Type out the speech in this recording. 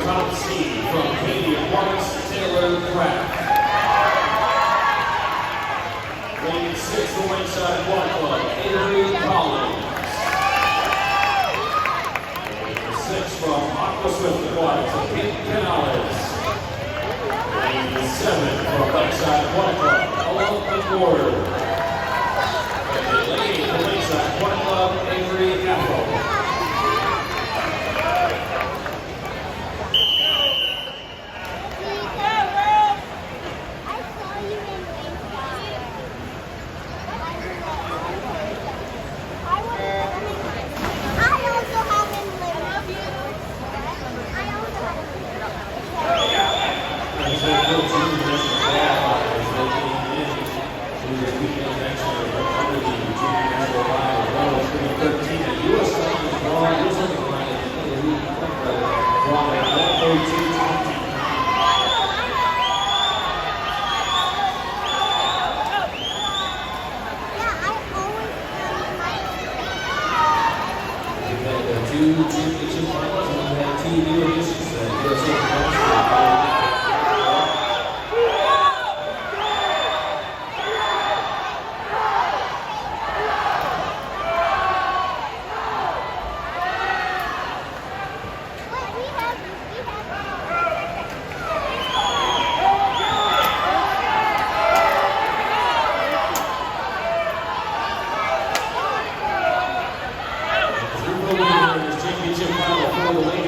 top seed from Canadian Parks, Taylor Craft. Weighing 6 from Lakeside Aquatic Club, Avery Collins. Weighing 6 from Aqua Swift Aquatics, Kate Canales. Weighing 7 from Lakeside Aquatic Club, Ella Ward. Weighing 8 from Lakeside Aquatic Club, Avery Apple. Two championship finals, and we had 2 new additions to the USA Finals. Championship final for the ladies.